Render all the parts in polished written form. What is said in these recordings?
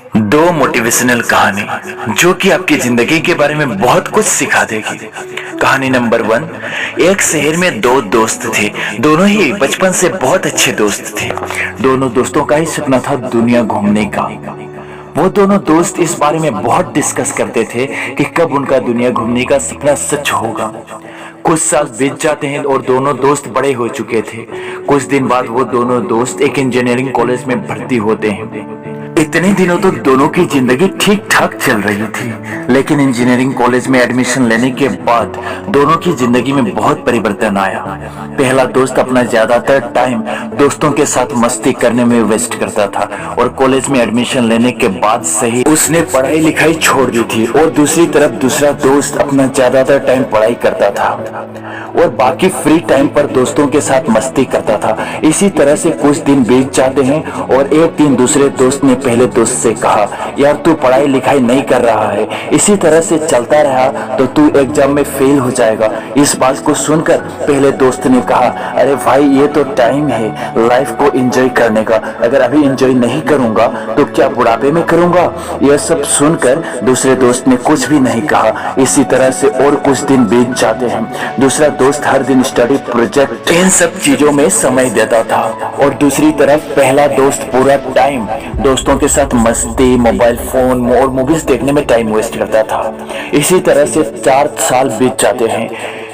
दो मोटिवेशनल कहानी जो कि आपकी जिंदगी के बारे में बहुत कुछ सिखा देगी। कहानी नंबर 1। एक शहर में दो दोस्त थे। दोनों ही बचपन से बहुत अच्छे दोस्त थे। दोनों दोस्तों का ही सपना था दुनिया घूमने का। वो दोनों दोस्त इस बारे में बहुत डिस्कस करते थे कि कब उनका दुनिया घूमने का सपना सच होगा। कुछ साल बीत जाते हैं और दोनों दोस्त बड़े हो चुके थे। कुछ दिन बाद वो दोनों दोस्त एक इंजीनियरिंग कॉलेज में भर्ती होते हैं। इतने दिनों तो दोनों की जिंदगी ठीक ठाक चल रही थी, लेकिन इंजीनियरिंग कॉलेज में एडमिशन लेने के बाद दोनों की जिंदगी में बहुत परिवर्तन आया। पहला दोस्त अपना ज्यादातर टाइम दोस्तों के साथ मस्ती करने में वेस्ट करता था और कॉलेज में एडमिशन लेने के बाद से ही उसने पढ़ाई लिखाई छोड़ दी थी। और दूसरी तरफ दूसरा दोस्त अपना ज्यादातर टाइम पढ़ाई करता था और बाकी फ्री टाइम पर दोस्तों के साथ मस्ती करता था। इसी तरह से कुछ दिन बीत जाते हैं और एक दिन दूसरे दोस्त ने पहले दोस्त से कहा, यार तू पढ़ाई लिखाई नहीं कर रहा है, इसी तरह से चलता रहा तो तू एग्जाम में फेल हो जाएगा। इस बात को सुनकर पहले दोस्त ने कहा, अरे भाई ये तो टाइम है लाइफ को एंजॉय करने का, अगर अभी एंजॉय नहीं करूंगा तो क्या बुढ़ापे में करूंगा। यह सब सुनकर दूसरे दोस्त ने कुछ भी नहीं कहा। इसी तरह से और कुछ दिन बीत जाते हैं। दूसरा दोस्त हर दिन स्टडी, प्रोजेक्ट, इन सब चीजों में समय देता था और दूसरी तरफ पहला दोस्त पूरा टाइम दोस्तों के साथ मस्ती, मोबाइल फोन और मूवीज देखने में टाइम वेस्ट करता था। इसी तरह से 4 साल बीत जाते हैं।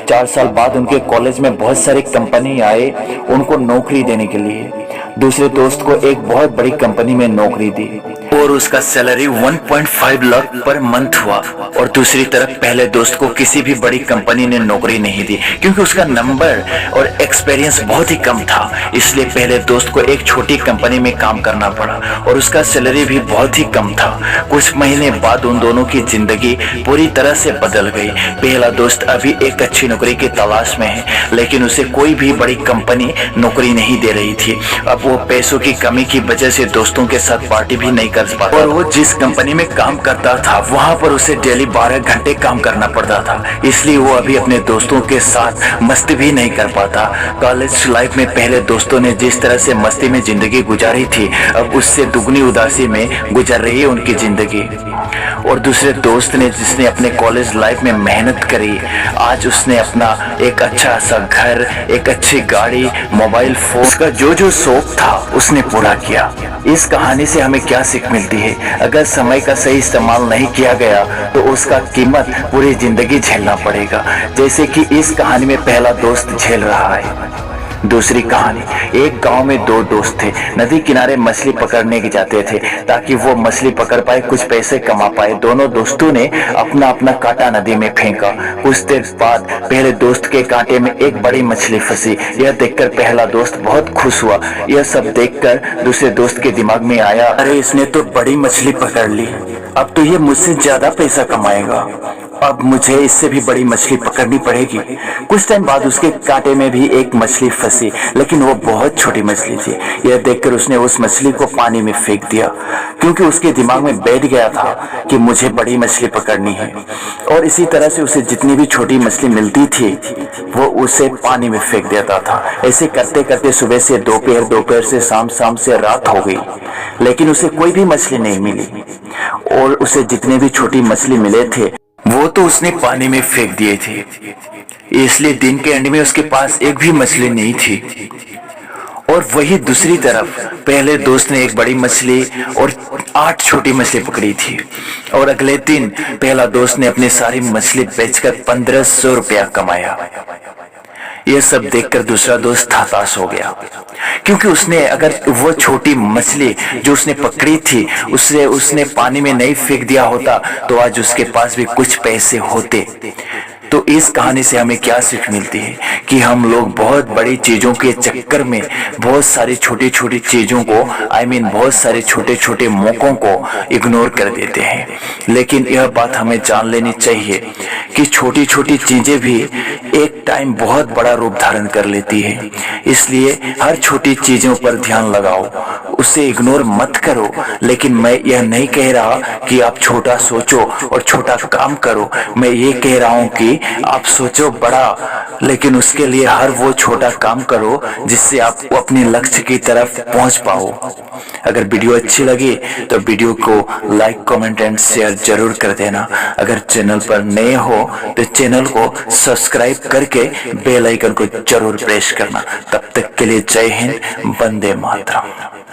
4 साल बाद उनके कॉलेज में बहुत सारी कंपनी आए उनको नौकरी देने के लिए। दूसरे दोस्त को एक बहुत बड़ी कंपनी में नौकरी दी और उसका सैलरी 1.5 लाख पर मंथ हुआ। और दूसरी तरफ पहले दोस्त को किसी भी बड़ी कंपनी ने नौकरी नहीं दी क्योंकि उसका नंबर और एक्सपीरियंस बहुत ही कम था। इसलिए पहले दोस्त को एक छोटी कंपनी में काम करना पड़ा और उसका सैलरी भी बहुत ही कम था। कुछ महीने बाद उन दोनों की जिंदगी पूरी तरह से बदल गई। पहला दोस्त अभी एक अच्छी नौकरी की तलाश में है, लेकिन उसे कोई भी बड़ी कंपनी नौकरी नहीं दे रही थी। अब वो पैसों की कमी की वजह से दोस्तों के साथ पार्टी भी नहीं कर पाता और वो जिस कंपनी में काम करता था वहां पर उसे डेली 12 घंटे काम करना पड़ता था। इसलिए वो अभी अपने दोस्तों के साथ मस्ती भी नहीं कर पाता। कॉलेज लाइफ में पहले दोस्तों ने जिस तरह से मस्ती में जिंदगी गुजारी थी, अब उससे दुगनी उदासी में गुजर रही है उनकी जिंदगी। और दूसरे दोस्त ने जिसने अपने कॉलेज लाइफ में मेहनत करी, आज उसने अपना एक अच्छा सा घर, एक अच्छी गाड़ी, मोबाइल फोन, उसका जो जो शौक था उसने पूरा किया। इस कहानी से हमें क्या सीख मिलती है? अगर समय का सही इस्तेमाल नहीं किया गया तो उसका कीमत पूरी जिंदगी झेलना पड़ेगा, जैसे कि इस कहानी में पहला दोस्त झेल रहा है। दूसरी कहानी, एक गांव में दो दोस्त थे। नदी किनारे मछली पकड़ने जाते थे ताकि वो मछली पकड़ पाए, कुछ पैसे कमा पाए। दोनों दोस्तों ने अपना अपना कांटा नदी में फेंका। कुछ देर बाद पहले दोस्त के कांटे में एक बड़ी मछली फंसी। यह देखकर पहला दोस्त बहुत खुश हुआ। यह सब देखकर दूसरे दोस्त के दिमाग में आया, अरे इसने तो बड़ी मछली पकड़ ली, अब तो ये मुझसे ज्यादा पैसा कमाएगा, अब मुझे इससे भी बड़ी मछली पकड़नी पड़ेगी। कुछ टाइम बाद उसके कांटे में भी एक मछली फंसी, लेकिन वो बहुत छोटी मछली थी। यह देखकर उसने उस मछली को पानी में फेंक दिया क्योंकि उसके दिमाग में बैठ गया था कि मुझे बड़ी मछली पकड़नी है। और इसी तरह से उसे जितनी भी छोटी मछली मिलती थी वो उसे पानी में फेंक देता था। ऐसे करते करते सुबह से दोपहर, दोपहर से शाम, शाम से रात हो गई, लेकिन उसे कोई भी मछली नहीं मिली। और उसे जितने भी छोटी मछली मिले थे वो तो उसने पानी में फेंक दिए थे। इसलिए दिन के एंड में उसके पास एक भी मछली नहीं थी। और वही दूसरी तरफ पहले दोस्त ने एक बड़ी मछली और 8 छोटी मछली पकड़ी थी। और अगले दिन पहला दोस्त ने अपनी सारी मछली बेचकर 1500 रुपया कमाया। यह सब देखकर दूसरा दोस्त हताश हो गया क्योंकि उसने अगर वो छोटी मछली जो उसने पकड़ी थी उसने पानी में नहीं फेंक दिया होता तो आज उसके पास भी कुछ पैसे होते। तो इस कहानी से हमें क्या सीख मिलती है कि हम लोग बहुत बड़ी चीजों के चक्कर में बहुत सारी छोटी छोटी चीजों को बहुत सारे छोटे छोटे मौकों को इग्नोर कर देते हैं। लेकिन यह बात हमें जान लेनी चाहिए कि छोटी छोटी चीजें भी एक टाइम बहुत बड़ा रूप धारण कर लेती है। इसलिए हर छोटी चीजों पर ध्यान लगाओ, उसे इग्नोर मत करो। लेकिन मैं यह नहीं कह रहा कि आप छोटा सोचो और छोटा काम करो। मैं ये कह रहा हूँ कि आप सोचो बड़ा, लेकिन उसके लिए हर वो छोटा काम करो जिससे आप अपने लक्ष्य की तरफ पहुंच पाओ। अगर वीडियो अच्छी लगी तो वीडियो को लाइक, कमेंट एंड शेयर जरूर कर देना। अगर चैनल पर नए हो तो चैनल को सब्सक्राइब करके बेल आइकन को जरूर प्रेस करना। तब तक के लिए जय हिंद, वंदे मातरम।